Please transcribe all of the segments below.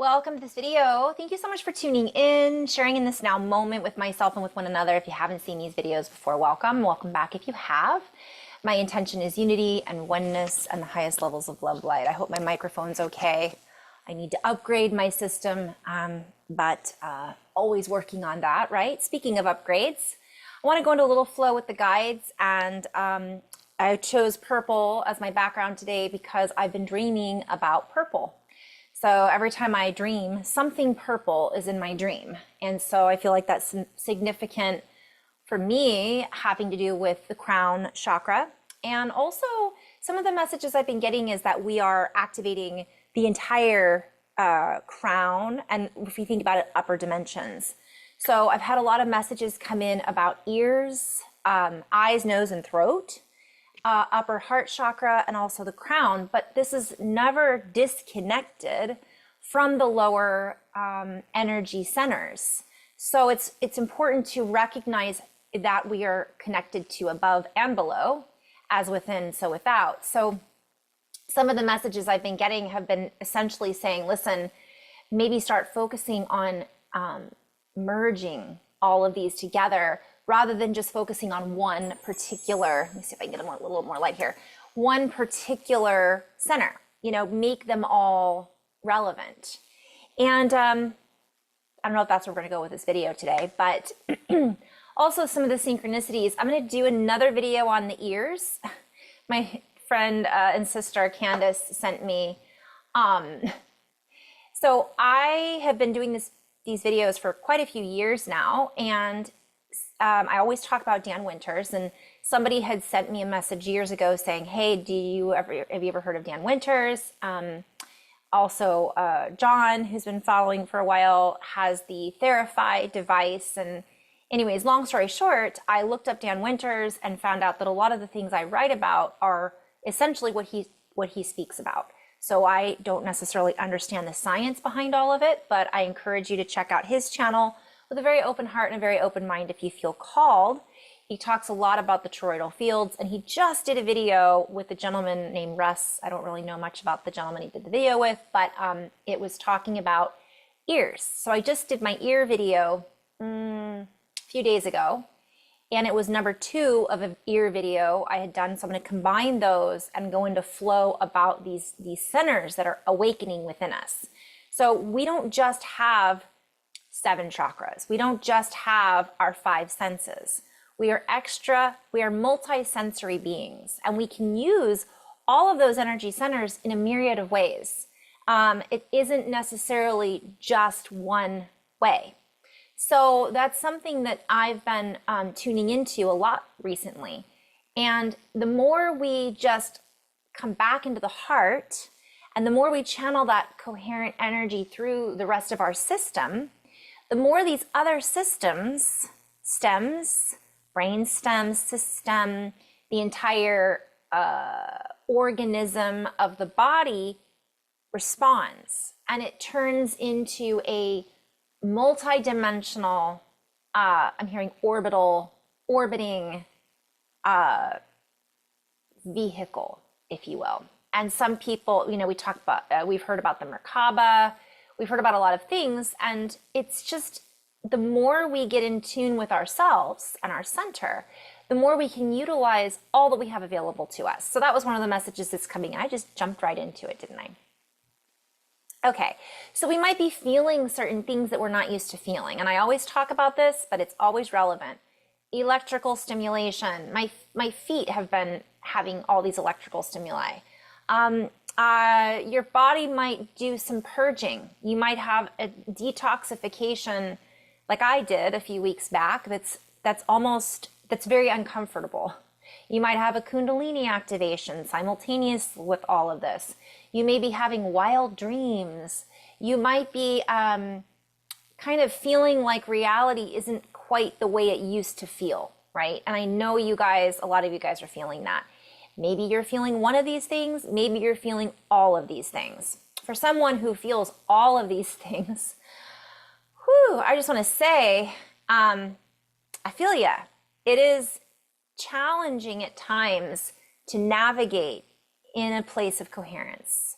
Welcome to this video. Thank you so much for tuning in, sharing in this now moment with myself and with one another. If you haven't seen these videos before, welcome. Welcome back if you have. My intention is unity and oneness and the highest levels of love light. I hope my microphone's okay. I need to upgrade my system, but always working on that, right? Speaking of upgrades, I want to go into a little flow with the guides, and I chose purple as my background today because I've been dreaming about purple. So every time I dream, something purple is in my dream. And so I feel like that's significant for me, having to do with the crown chakra. And also some of the messages I've been getting is that we are activating the entire crown. And if you think about it, upper dimensions. So I've had a lot of messages come in about ears, eyes, nose, and throat. Upper heart chakra, and also the crown, but this is never disconnected from the lower energy centers. So it's important to recognize that we are connected to above and below, as within, so without. So some of the messages I've been getting have been essentially saying, listen, maybe start focusing on merging all of these together, rather than just focusing on one particular, let me see if I can get a little more light here, one particular center, make them all relevant. And I don't know if that's where we're gonna go with this video today, but also some of the synchronicities. I'm gonna do another video on the ears. My friend and sister Candace sent me. So I have been doing these videos for quite a few years now, and I always talk about Dan Winters, and somebody had sent me a message years ago saying, hey, have you ever heard of Dan Winters? Also, John, who's been following for a while, has the Therify device. And anyways, long story short, I looked up Dan Winters and found out that a lot of the things I write about are essentially what he speaks about. So I don't necessarily understand the science behind all of it, but I encourage you to check out his channel with a very open heart and a very open mind if you feel called. He talks a lot about the toroidal fields, and he just did a video with a gentleman named Russ. I don't really know much about the gentleman he did the video with, but it was talking about ears. So I just did my ear video a few days ago, and it was number 2 of an ear video I had done. So I'm going to combine those and go into flow about these centers that are awakening within us. So we don't just have 7 chakras. We don't just have our 5 senses. We are multi-sensory beings, and we can use all of those energy centers in a myriad of ways. It isn't necessarily just one way. So that's something that I've been tuning into a lot recently. And the more we just come back into the heart, and the more we channel that coherent energy through the rest of our system, the more these other systems, stems, brain stem system, the entire organism of the body responds, and it turns into a multi-dimensional, I'm hearing orbiting vehicle, if you will. And some people, we've heard about the Merkaba, we've heard about a lot of things, and it's just the more we get in tune with ourselves and our center, the more we can utilize all that we have available to us. So that was one of the messages that's coming in. I just jumped right into it, didn't I? Okay, so we might be feeling certain things that we're not used to feeling. And I always talk about this, but it's always relevant. Electrical stimulation. My feet have been having all these electrical stimuli. Your body might do some purging. You might have a detoxification like I did a few weeks back that's very uncomfortable. You might have a Kundalini activation simultaneous with all of this. You may be having wild dreams. You might be kind of feeling like reality isn't quite the way it used to feel, right? And I know a lot of you guys are feeling that. Maybe you're feeling one of these things, maybe you're feeling all of these things. For someone who feels all of these things, I just want to say, I feel ya. It is challenging at times to navigate in a place of coherence.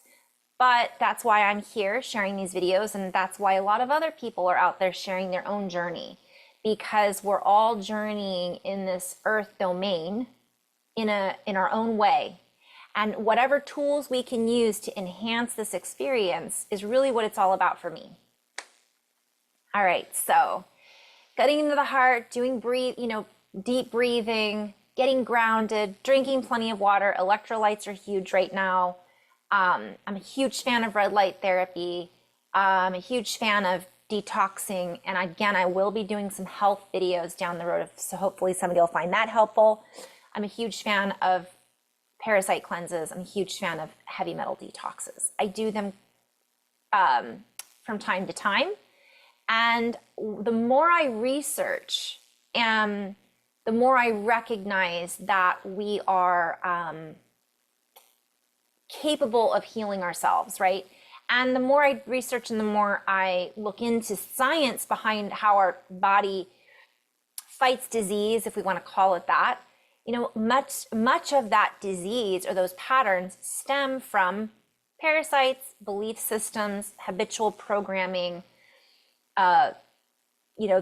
But that's why I'm here sharing these videos, and that's why a lot of other people are out there sharing their own journey, because we're all journeying in this earth domain in our own way. And whatever tools we can use to enhance this experience is really what it's all about for me. All right, so getting into the heart, doing deep breathing, getting grounded, drinking plenty of water. Electrolytes are huge right now. I'm a huge fan of red light therapy. I'm a huge fan of detoxing. And again, I will be doing some health videos down the road, so hopefully somebody will find that helpful. I'm a huge fan of parasite cleanses. I'm a huge fan of heavy metal detoxes. I do them from time to time. And the more I research, and the more I recognize that we are capable of healing ourselves, right? And the more I research and the more I look into science behind how our body fights disease, if we want to call it that, much of that disease or those patterns stem from parasites, belief systems, habitual programming, the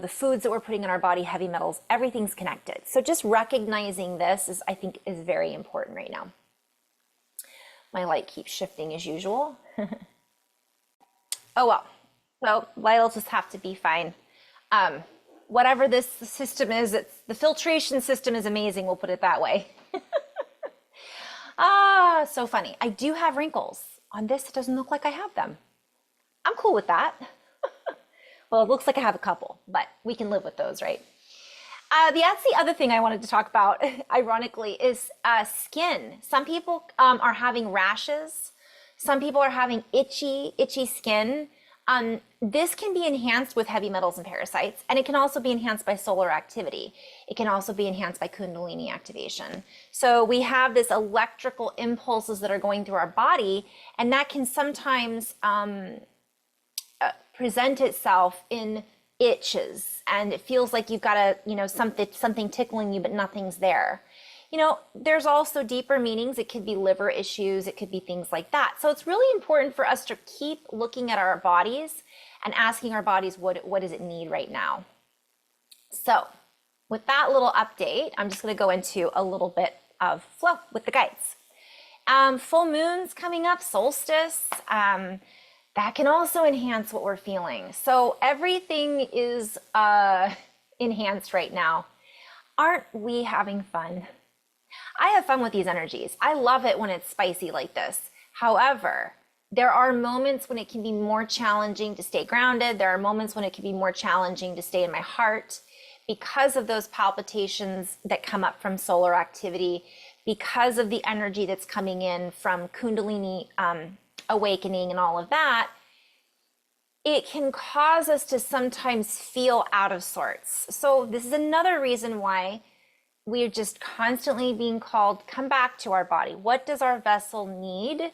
foods that we're putting in our body, heavy metals, everything's connected. So just recognizing this I think is very important right now. My light keeps shifting as usual. Oh well, so light'll just have to be fine. Whatever this system is, the filtration system is amazing, we'll put it that way. So funny. I do have wrinkles. On this, it doesn't look like I have them. I'm cool with that. Well, it looks like I have a couple, but we can live with those, right? That's the other thing I wanted to talk about, ironically, is skin. Some people are having rashes. Some people are having itchy skin. This can be enhanced with heavy metals and parasites, and it can also be enhanced by solar activity. It can also be enhanced by Kundalini activation. So we have this electrical impulses that are going through our body, and that can sometimes present itself in itches, and it feels like you've got something tickling you, but nothing's there. There's also deeper meanings. It could be liver issues. It could be things like that. So it's really important for us to keep looking at our bodies and asking our bodies, what does it need right now? So with that little update, I'm just going to go into a little bit of flow with the guides. Full moons coming up, solstice, that can also enhance what we're feeling. So everything is enhanced right now. Aren't we having fun? I have fun with these energies. I love it when it's spicy like this. However, there are moments when it can be more challenging to stay grounded. There are moments when it can be more challenging to stay in my heart because of those palpitations that come up from solar activity, because of the energy that's coming in from Kundalini awakening and all of that. It can cause us to sometimes feel out of sorts. So this is another reason why we're just constantly being called, come back to our body. What does our vessel need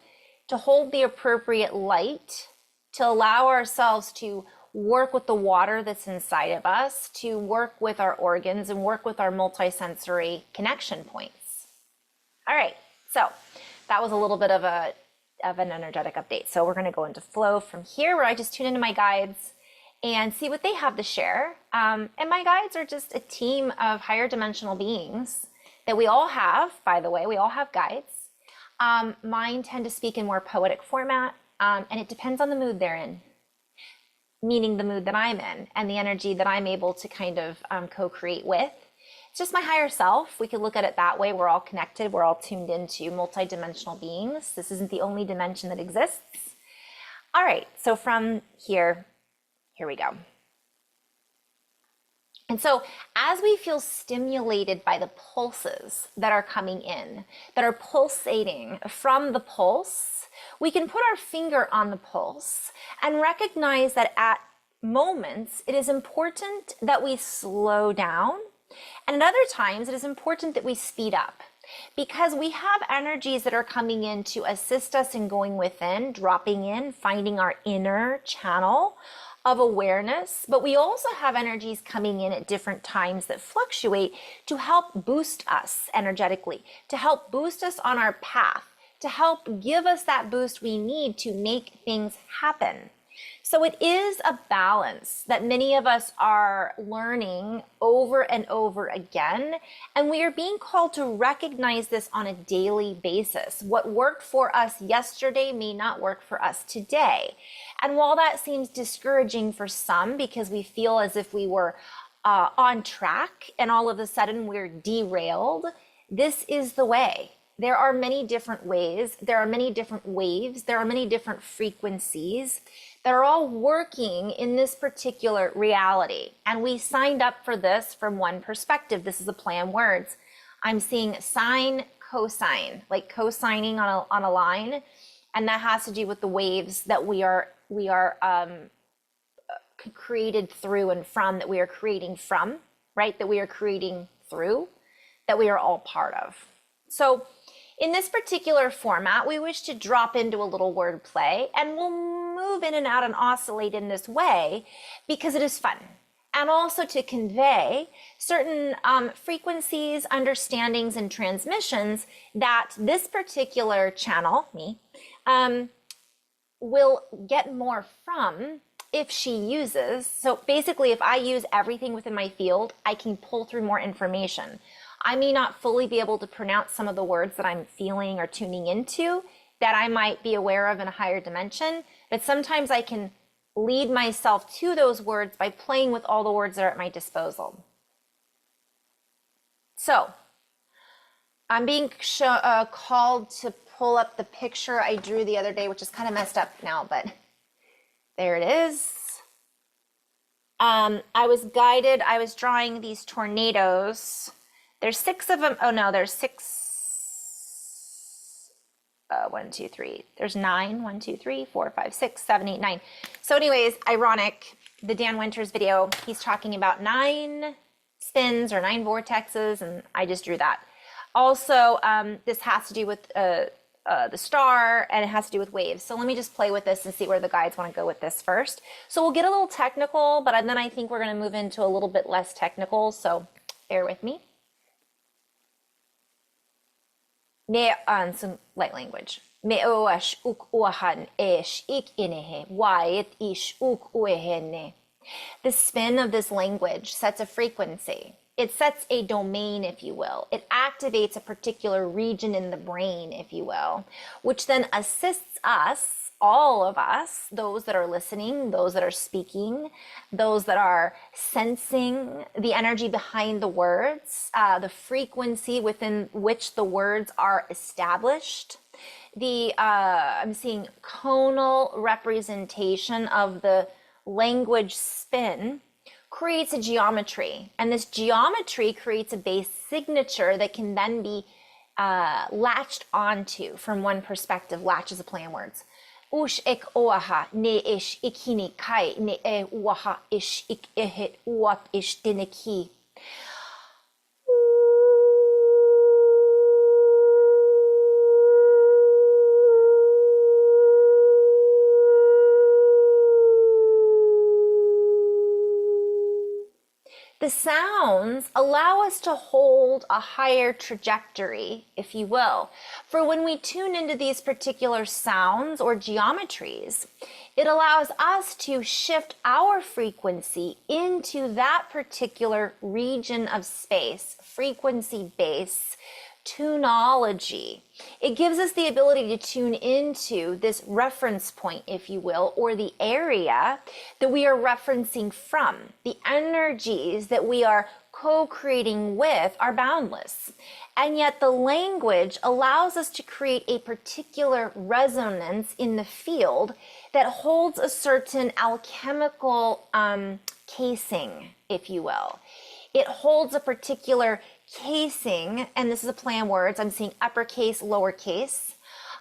to hold the appropriate light, to allow ourselves to work with the water that's inside of us, to work with our organs and work with our multisensory connection points? All right, so that was a little bit of an energetic update. So we're going to go into flow from here, where I just tune into my guides and see what they have to share. And my guides are just a team of higher dimensional beings that we all have, by the way. We all have guides. Mine tend to speak in more poetic format, and it depends on the mood they're in, meaning the mood that I'm in and the energy that I'm able to kind of co-create with. It's just my higher self. We could look at it that way. We're all connected. We're all tuned into multidimensional beings. This isn't the only dimension that exists. All right, so from here we go. And so as we feel stimulated by the pulses that are coming in, that are pulsating from the pulse, we can put our finger on the pulse and recognize that at moments it is important that we slow down, and at other times it is important that we speed up, because we have energies that are coming in to assist us in going within, dropping in, finding our inner channel of awareness, but we also have energies coming in at different times that fluctuate to help boost us energetically, to help boost us on our path to help give us that boost we need to make things happen. So it is a balance that many of us are learning over and over again, and we are being called to recognize this on a daily basis. What worked for us yesterday may not work for us today. And while that seems discouraging for some because we feel as if we were on track and all of a sudden we're derailed, this is the way. There are many different ways, there are many different waves, there are many different frequencies that are all working in this particular reality. And we signed up for this from one perspective. This is a play on words. I'm seeing sine, cosine, like co-signing on a line. And that has to do with the waves that we are created through and from, that we are creating from, right? That we are creating through, that we are all part of. So in this particular format, we wish to drop into a little word play, and we'll move in and out and oscillate in this way because it is fun. And also to convey certain frequencies, understandings, and transmissions that this particular channel, me, will get more from if she uses. So basically, if I use everything within my field, I can pull through more information. I may not fully be able to pronounce some of the words that I'm feeling or tuning into that I might be aware of in a higher dimension, but sometimes I can lead myself to those words by playing with all the words that are at my disposal. So I'm being called to pull up the picture I drew the other day, which is kind of messed up now, but there it is. I was guided, I was drawing these tornadoes. There's 6 of them. Oh no, there's 6. 1, 2, 3. There's 9. 1, 2, 3, 4, 5, 6, 7, 8, 9. So anyways, ironic, the Dan Winters video, he's talking about 9 spins or 9 vortexes, and I just drew that. Also, this has to do with the star, and it has to do with waves. So let me just play with this and see where the guides want to go with this first. So we'll get a little technical, but then I think we're going to move into a little bit less technical, so bear with me. Some light language. The spin of this language sets a frequency. It sets a domain, if you will. It activates a particular region in the brain, if you will, which then assists us, all of us, those that are listening, those that are speaking, those that are sensing the energy behind the words, the frequency within which the words are established. I'm seeing conal representation of the language spin creates a geometry, and this geometry creates a base signature that can then be latched onto from one perspective. Latch is a play on words. Ush ek oaha ne ish ikini kai ne e uaha ish ik ehit uak ish dineki. The sounds allow us to hold a higher trajectory, if you will. For when we tune into these particular sounds or geometries, it allows us to shift our frequency into that particular region of space, frequency base, tunology. It gives us the ability to tune into this reference point, if you will, or the area that we are referencing from. The energies that we are co-creating with are boundless. And yet the language allows us to create a particular resonance in the field that holds a certain alchemical casing, if you will. It holds a particular casing, and this is a play on words, I'm seeing uppercase, lowercase,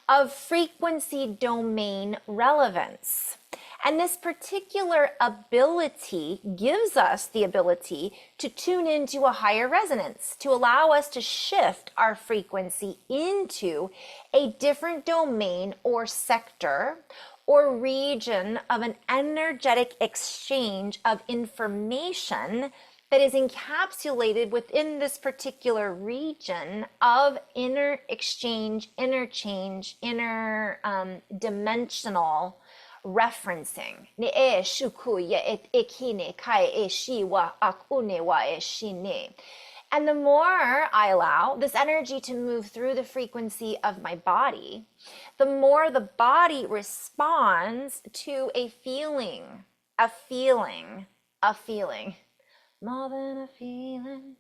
of frequency domain relevance. And this particular ability gives us the ability to tune into a higher resonance, to allow us to shift our frequency into a different domain or sector or region of an energetic exchange of information that is encapsulated within this particular region of inner exchange, interchange, inner dimensional referencing. And the more I allow this energy to move through the frequency of my body, the more the body responds to a feeling, a feeling, a feeling. More than a feeling.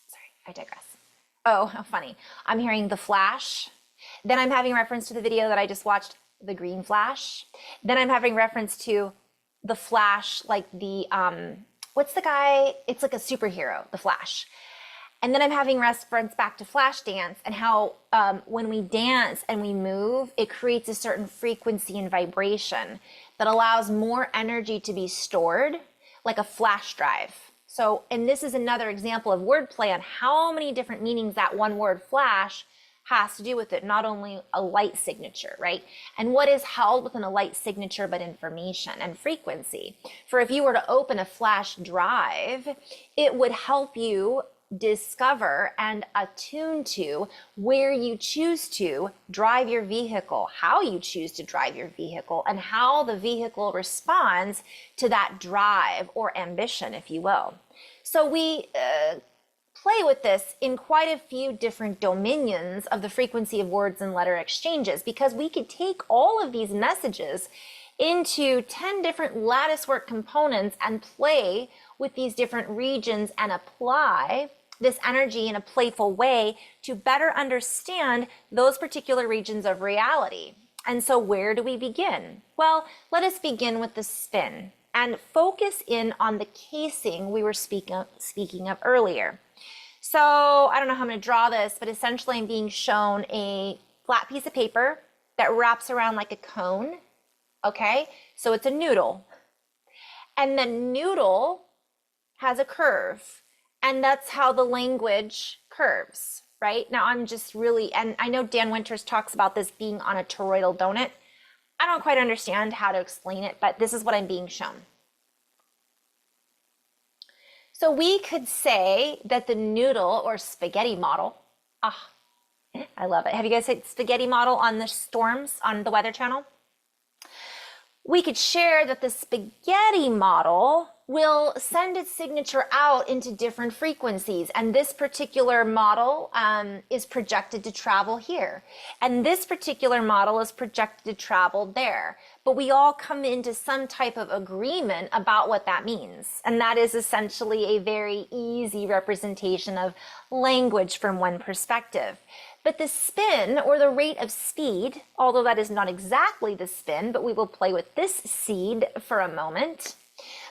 Sorry, I digress. Oh, how funny. I'm hearing the flash. Then I'm having reference to the video that I just watched, the green flash. Then I'm having reference to the flash, like the, what's the guy? It's like a superhero, the Flash. And then I'm having reference back to flash dance and how when we dance and we move, it creates a certain frequency and vibration that allows more energy to be stored, like a flash drive. So, and this is another example of wordplay on how many different meanings that one word flash has to do with it, not only a light signature, right? And what is held within a light signature but information and frequency. For if you were to open a flash drive, it would help you discover and attune to where you choose to drive your vehicle, how you choose to drive your vehicle, and how the vehicle responds to that drive or ambition, if you will. So we play with this in quite a few different dominions of the frequency of words and letter exchanges, because we could take all of these messages into 10 different lattice work components and play with these different regions and apply this energy in a playful way to better understand those particular regions of reality. And so where do we begin? Well, let us begin with the spin and focus in on the casing we were speaking of earlier. So I don't know how I'm going to draw this, but essentially I'm being shown a flat piece of paper that wraps around like a cone. Okay, so it's a noodle. And the noodle has a curve. And that's how the language curves, right? Now I'm just really, and I know Dan Winters talks about this being on a toroidal donut. I don't quite understand how to explain it, but this is what I'm being shown. So we could say that the noodle or spaghetti model, I love it. Have you guys seen spaghetti model on the storms on the Weather Channel? We could share that the spaghetti model will send its signature out into different frequencies. And this particular model is projected to travel here. And this particular model is projected to travel there. But we all come into some type of agreement about what that means. And that is essentially a very easy representation of language from one perspective. But the spin, or the rate of speed, although that is not exactly the spin, but we will play with this seed for a moment.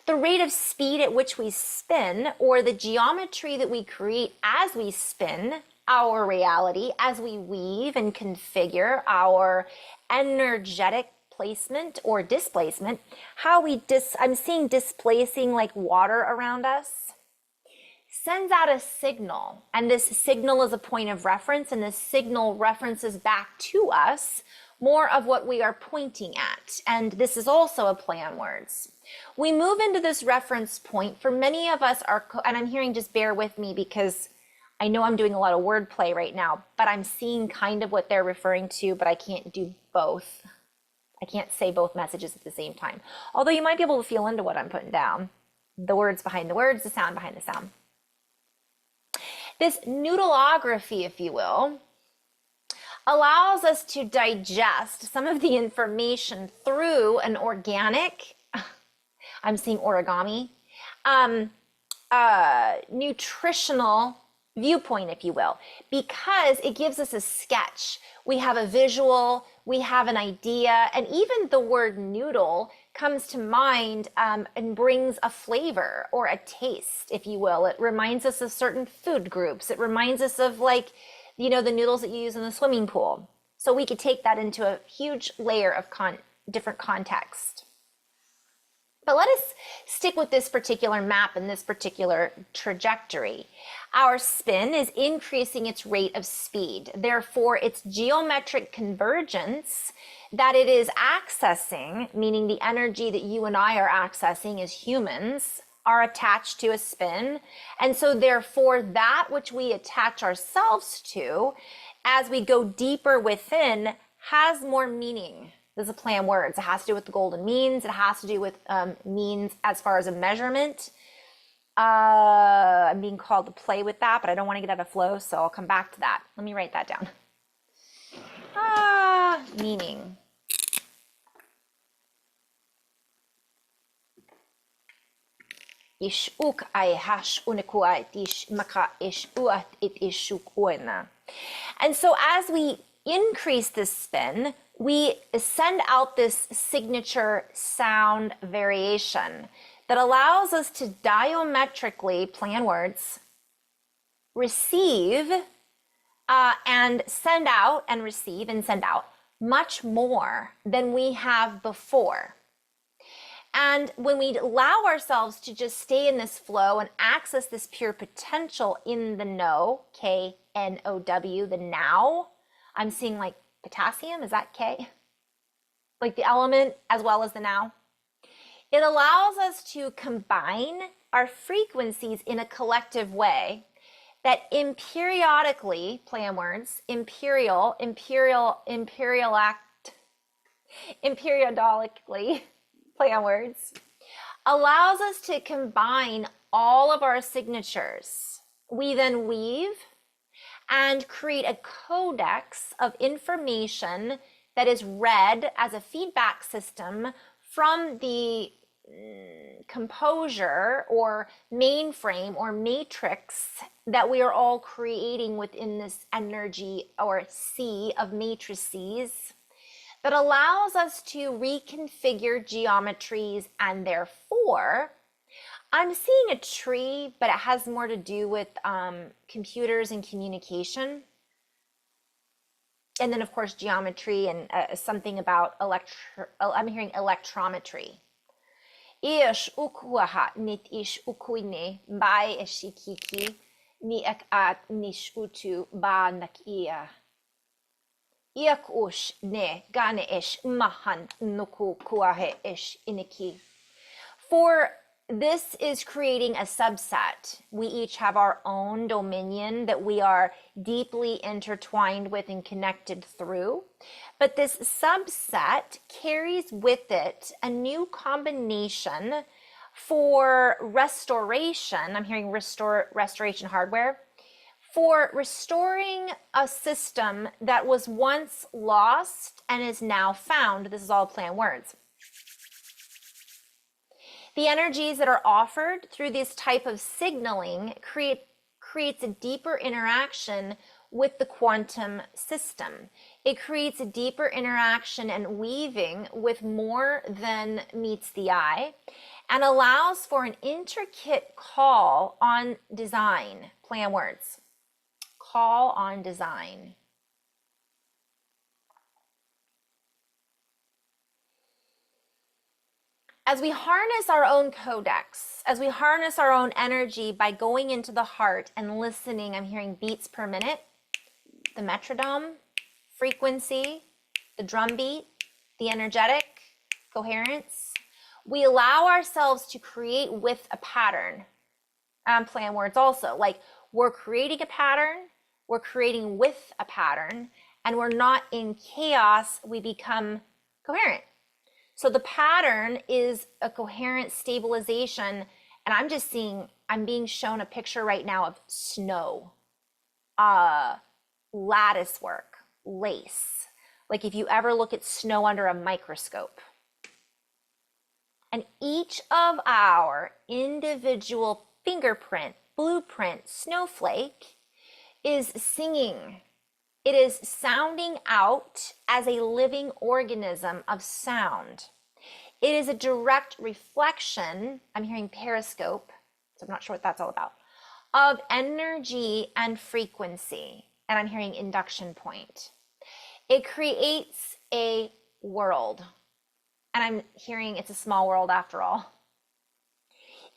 The rate of speed at which we spin, or the geometry that we create as we spin our reality, as we weave and configure our energetic placement or displacement, how we I'm seeing displacing like water around us, sends out a signal, and this signal is a point of reference, and this signal references back to us more of what we are pointing at. And this is also a play on words. We move into this reference point. For many of us are, and I'm hearing, just bear with me because I know I'm doing a lot of wordplay right now, but I'm seeing kind of what they're referring to, but I can't do both. I can't say both messages at the same time. Although you might be able to feel into what I'm putting down. The words behind the words, the sound behind the sound. This noodleography, if you will, allows us to digest some of the information through an organic, I'm seeing origami, nutritional viewpoint, if you will, because it gives us a sketch. We have a visual, we have an idea, and even the word noodle comes to mind and brings a flavor or a taste, if you will. It reminds us of certain food groups. It reminds us of, like, you know, the noodles that you use in the swimming pool. So we could take that into a huge layer of different context. But let us stick with this particular map and this particular trajectory. Our spin is increasing its rate of speed. Therefore, its geometric convergence that it is accessing, meaning the energy that you and I are accessing as humans, are attached to a spin. And so therefore that which we attach ourselves to as we go deeper within has more meaning. This is a play on words. It has to do with the golden means. It has to do with means as far as a measurement. I'm being called to play with that, but I don't want to get out of flow, so I'll come back to that. Let me write that down. Meaning. Ish uk ai hash unikua ish maka ish uat it ishuk uena. And so as we increase this spin, we send out this signature sound variation that allows us to diametrically, play on words, receive and send out and receive and send out much more than we have before. And when we allow ourselves to just stay in this flow and access this pure potential in the know, K-N-O-W, the now, I'm seeing like potassium, is that K? Like the element as well as the now. It allows us to combine our frequencies in a collective way that periodically, play on words, periodically, play on words, allows us to combine all of our signatures. We then weave and create a codex of information that is read as a feedback system from the composure or mainframe or matrix that we are all creating within this energy or sea of matrices that allows us to reconfigure geometries. And therefore, I'm seeing a tree, but it has more to do with computers and communication. And then of course geometry and something about I'm hearing electrometry. Ish ukuaha nit ish ukuine bai eshikiki ni ek at nish utu ba nakia. Iak ush ne gane ish mahan nuku kuahe ish iniki. For this is creating a subset. We each have our own dominion that we are deeply intertwined with and connected through. But this subset carries with it a new combination for restoration. I'm hearing restoration hardware. For restoring a system that was once lost and is now found. This is all play on words. The energies that are offered through this type of signaling creates a deeper interaction with the quantum system. It creates a deeper interaction and weaving with more than meets the eye and allows for an intricate call on design. Play on words. Call on design. As we harness our own codex, as we harness our own energy by going into the heart and listening, I'm hearing beats per minute, the metronome, frequency, the drum beat, the energetic, coherence. We allow ourselves to create with a pattern. Play on words also, like we're creating a pattern, we're creating with a pattern, and we're not in chaos, we become coherent. So the pattern is a coherent stabilization, and I'm just seeing, I'm being shown a picture right now of snow, lattice work, lace. Like if you ever look at snow under a microscope. And each of our individual fingerprint, blueprint, snowflake is singing. It is sounding out as a living organism of sound. It is a direct reflection, I'm hearing periscope, so I'm not sure what that's all about, of energy and frequency. And I'm hearing induction point. It creates a world. And I'm hearing it's a small world after all.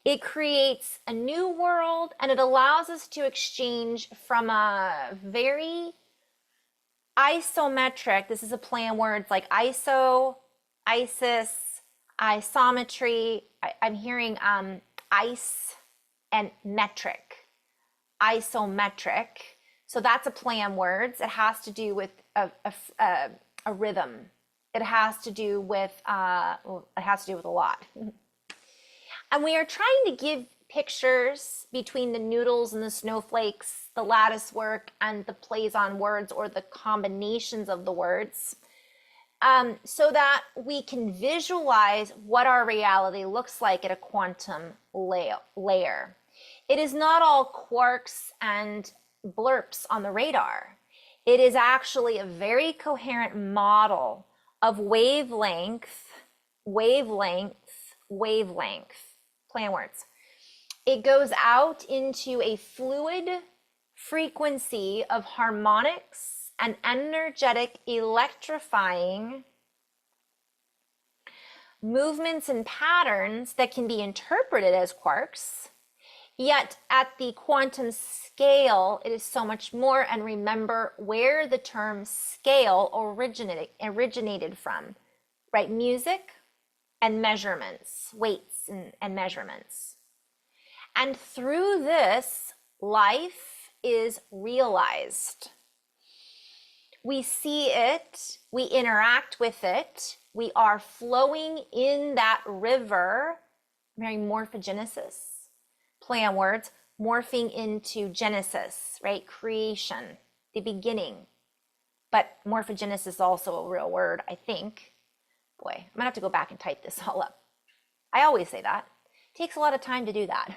It creates a new world, and it allows us to exchange from a very isometric, this is a play on words like ISO, ISIS, isometry. I'm hearing ice and metric, isometric. So that's a play on words. It has to do with a rhythm. It has to do with a lot. And we are trying to give pictures between the noodles and the snowflakes, the lattice work, and the plays on words or the combinations of the words, so that we can visualize what our reality looks like at a quantum layer. It is not all quarks and blurps on the radar. It is actually a very coherent model of wavelength, play on words. It goes out into a fluid frequency of harmonics and energetic electrifying movements and patterns that can be interpreted as quarks. Yet at the quantum scale, it is so much more. And remember where the term scale originated from, right? Music and measurements, weights and measurements. And through this, life is realized. We see it, we interact with it, we are flowing in that river, very morphogenesis, play on words, morphing into genesis, right? Creation, the beginning. But morphogenesis is also a real word, I think. Boy, I'm gonna have to go back and type this all up. I always say that. It takes a lot of time to do that.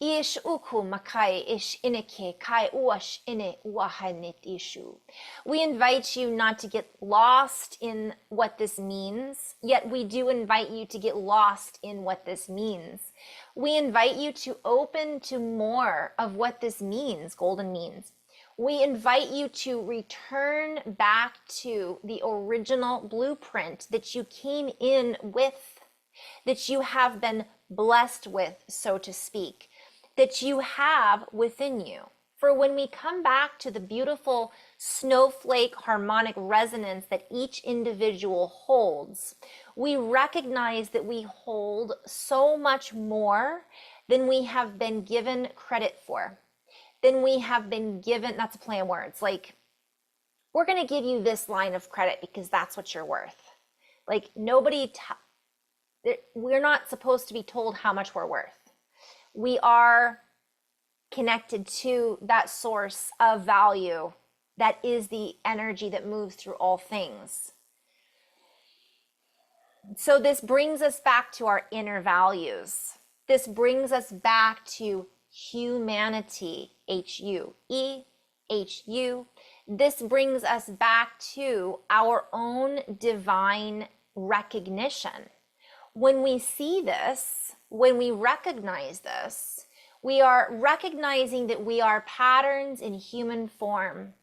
Ish uku makai ish ineke kai uash ine wahanit ishu. We invite you not to get lost in what this means, yet we do invite you to get lost in what this means. We invite you to open to more of what this means, golden means. We invite you to return back to the original blueprint that you came in with, that you have been blessed with, so to speak, that you have within you. For when we come back to the beautiful snowflake harmonic resonance that each individual holds, we recognize that we hold so much more than we have been given credit for, than we have been given, that's a play on words, like, we're gonna give you this line of credit because that's what you're worth. Like, we're not supposed to be told how much we're worth. We are connected to that source of value that is the energy that moves through all things. So this brings us back to our inner values. This brings us back to humanity, H-U-E-H-U. This brings us back to our own divine recognition. When we see this, when we recognize this, we are recognizing that we are patterns in human form.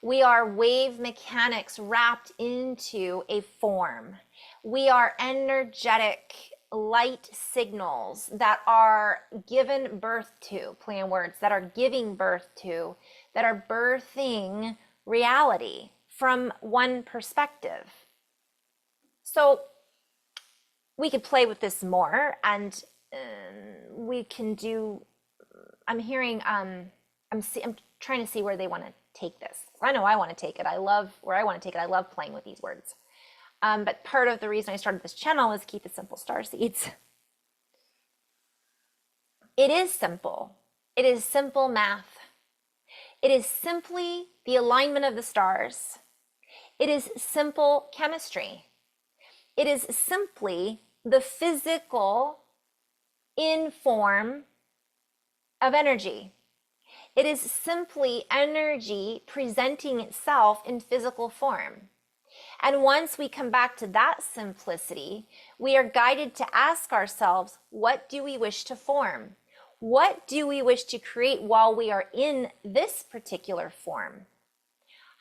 We are wave mechanics wrapped into a form. We are energetic light signals that are given birth to, play on words, that are giving birth to, that are birthing reality from one perspective. So we could play with this more, and we can do, I'm trying to see where they want to take this. I know I want to take it. I love where I want to take it. I love playing with these words. But part of the reason I started this channel is keep it simple, star seeds. It is simple. It is simple math. It is simply the alignment of the stars. It is simple chemistry. It is simply the physical in form of energy. It is simply energy presenting itself in physical form. And once we come back to that simplicity, we are guided to ask ourselves, what do we wish to form? What do we wish to create while we are in this particular form?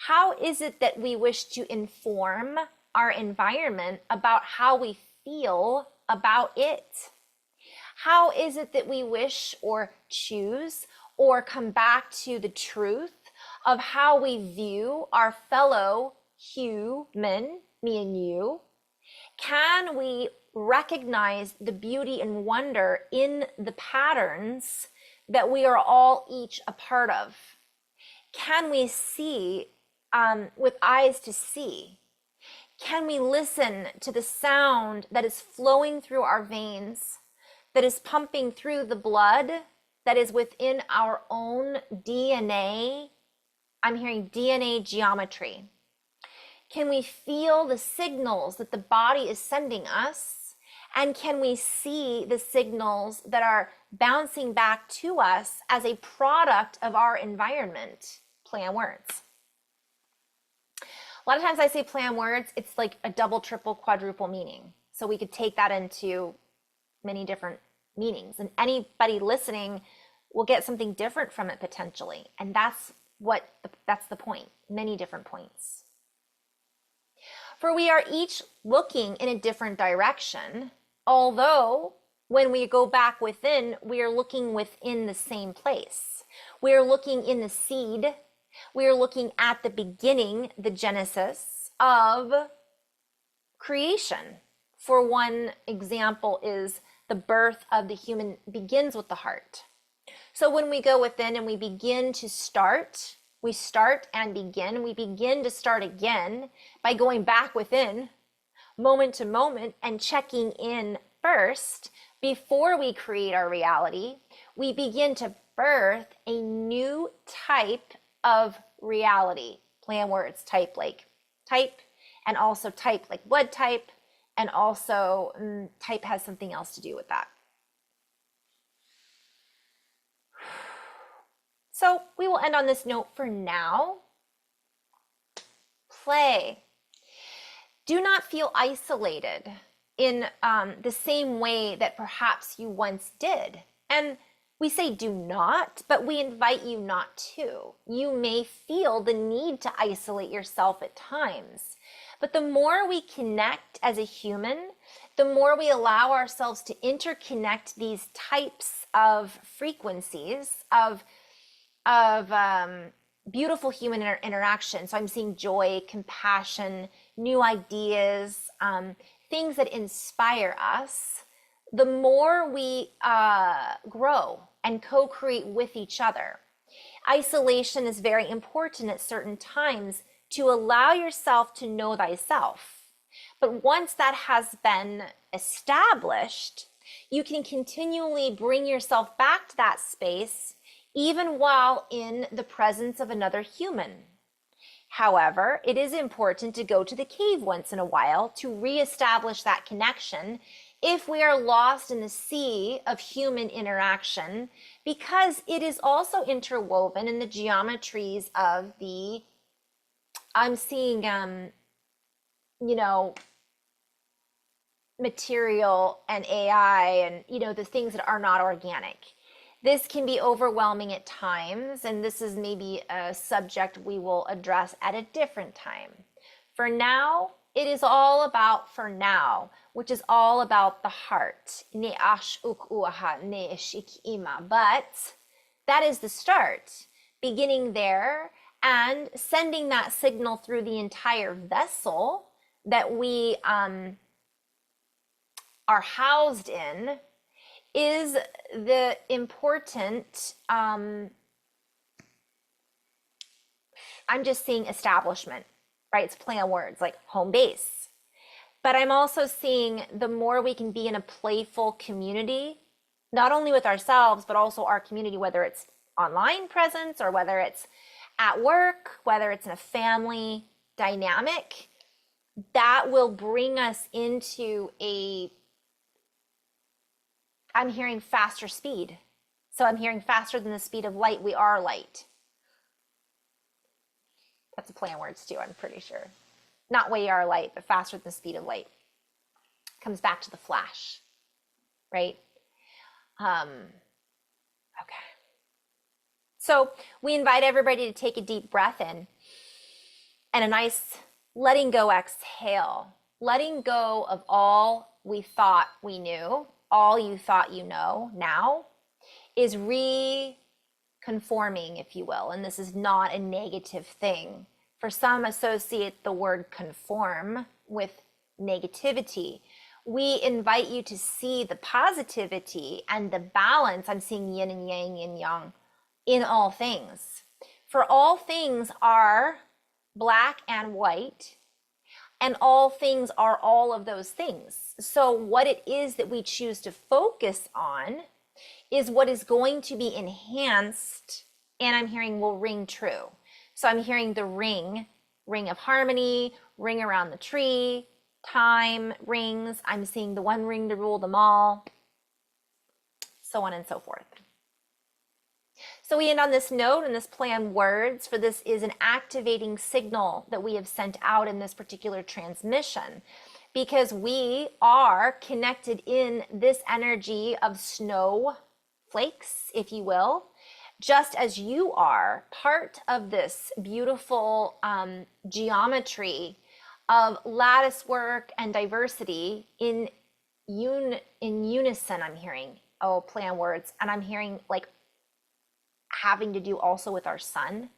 How is it that we wish to inform our environment about how we feel about it? How is it that we wish or choose or come back to the truth of how we view our fellow human, me and you? Can we recognize the beauty and wonder in the patterns that we are all each a part of? Can we see with eyes to see? Can we listen to the sound that is flowing through our veins, that is pumping through the blood, that is within our own DNA? I'm hearing DNA geometry. Can we feel the signals that the body is sending us? And can we see the signals that are bouncing back to us as a product of our environment? Play on words. A lot of times I say play on words, it's like a double, triple, quadruple meaning. So we could take that into many different meanings, and anybody listening will get something different from it potentially. And that's the point, many different points. For we are each looking in a different direction, although when we go back within, we are looking within the same place. We are looking in the seed. We are looking at the beginning, the genesis of creation. For one example is the birth of the human begins with the heart. So when we go within and we begin to start, we start and begin. We begin to start again by going back within, moment to moment, and checking in first before we create our reality. We begin to birth a new type of reality. Play on words, type like type, and also type like blood type, and also type has something else to do with that. So we will end on this note for now. Play. Do not feel isolated in the same way that perhaps you once did. And we say do not, but we invite you not to. You may feel the need to isolate yourself at times. But the more we connect as a human, the more we allow ourselves to interconnect these types of frequencies of beautiful human interaction. So I'm seeing joy, compassion, new ideas, things that inspire us. The more we grow and co-create with each other. Isolation is very important at certain times to allow yourself to know thyself. But once that has been established, you can continually bring yourself back to that space even while in the presence of another human. However, it is important to go to the cave once in a while to reestablish that connection if we are lost in the sea of human interaction, because it is also interwoven in the geometries of the, I'm seeing, material and AI and, the things that are not organic. This can be overwhelming at times, and this is maybe a subject we will address at a different time. For now, it is all about for now, which is all about the heart. But that is the start, beginning there and sending that signal through the entire vessel that we are housed in is the important, I'm just seeing establishment, right? It's play on words like home base. But I'm also seeing the more we can be in a playful community, not only with ourselves, but also our community, whether it's online presence or whether it's at work, whether it's in a family dynamic, that will bring us into I'm hearing faster speed. So I'm hearing faster than the speed of light. We are light. That's a play on words too, I'm pretty sure. Not we are light, but faster than the speed of light. Comes back to the flash, right? Okay. So we invite everybody to take a deep breath in and a nice letting go exhale. Letting go of all we thought we knew, all you thought you know now, is reconforming, if you will. And this is not a negative thing. For some, associate the word conform with negativity. We invite you to see the positivity and the balance. I'm seeing yin and yang, yin yang in all things. For all things are black and white, and all things are all of those things. So what it is that we choose to focus on is what is going to be enhanced, and I'm hearing will ring true. So I'm hearing the ring of harmony, ring around the tree, time, rings. I'm seeing the one ring to rule them all, so on and so forth. So we end on this note and this play on words, for this is an activating signal that we have sent out in this particular transmission, because we are connected in this energy of snow flakes, if you will, just as you are part of this beautiful geometry of lattice work and diversity in unison. I'm hearing, play on words, and I'm hearing like having to do also with our sun.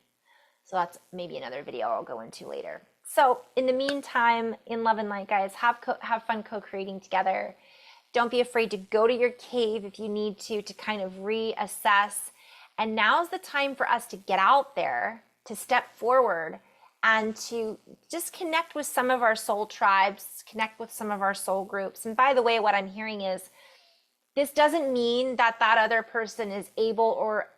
So that's maybe another video I'll go into later. So in the meantime, in love and light, guys, have fun co-creating together. Don't be afraid to go to your cave if you need to kind of reassess. And now's the time for us to get out there, to step forward, and to just connect with some of our soul tribes, connect with some of our soul groups. And by the way, what I'm hearing is, this doesn't mean that that other person is able or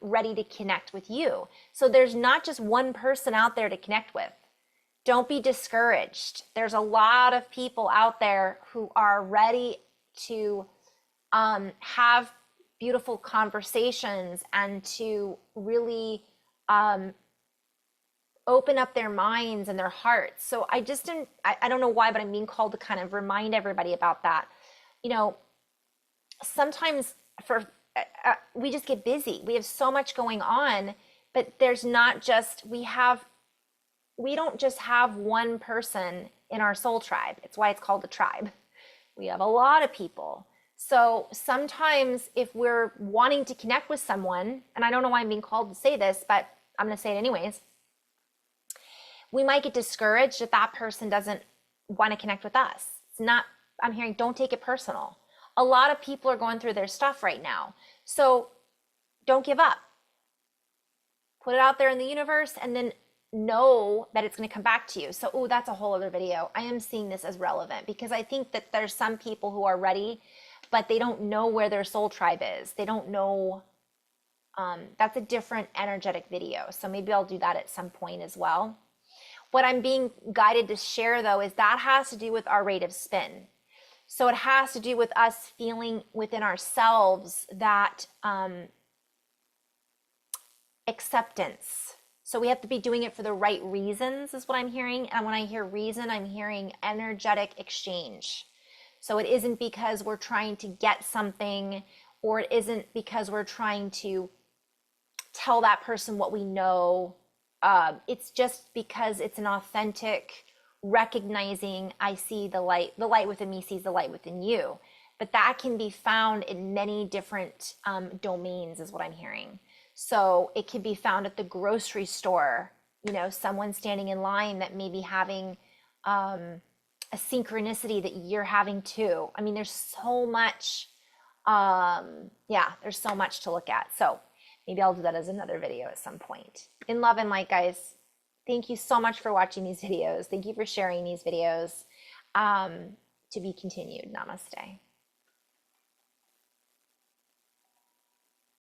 ready to connect with you. So there's not just one person out there to connect with. Don't be discouraged. There's a lot of people out there who are ready to have beautiful conversations and to really open up their minds and their hearts. So I don't know why, but I'm being called to kind of remind everybody about that. You know, sometimes we just get busy. We have so much going on, but there's not just, we don't just have one person in our soul tribe. It's why it's called a tribe. We have a lot of people. So sometimes if we're wanting to connect with someone, and I don't know why I'm being called to say this, but I'm going to say it anyways, we might get discouraged if that person doesn't want to connect with us. It's not, I'm hearing, don't take it personal. A lot of people are going through their stuff right now. So don't give up. Put it out there in the universe and then know that it's going to come back to you. So, that's a whole other video. I am seeing this as relevant because I think that there's some people who are ready, but they don't know where their soul tribe is. They don't know. That's a different energetic video. So maybe I'll do that at some point as well. What I'm being guided to share though is that has to do with our rate of spin. So it has to do with us feeling within ourselves that acceptance. So we have to be doing it for the right reasons is what I'm hearing. And when I hear reason, I'm hearing energetic exchange. So it isn't because we're trying to get something, or it isn't because we're trying to tell that person what we know. It's just because it's an authentic recognizing, I see the light within me sees the light within you. But that can be found in many different domains is what I'm hearing. So it can be found at the grocery store, someone standing in line that may be having a synchronicity that you're having too. I mean, there's so much, there's so much to look at. So maybe I'll do that as another video at some point. In love and light, guys, thank you so much for watching these videos. Thank you for sharing these videos. To be continued. Namaste.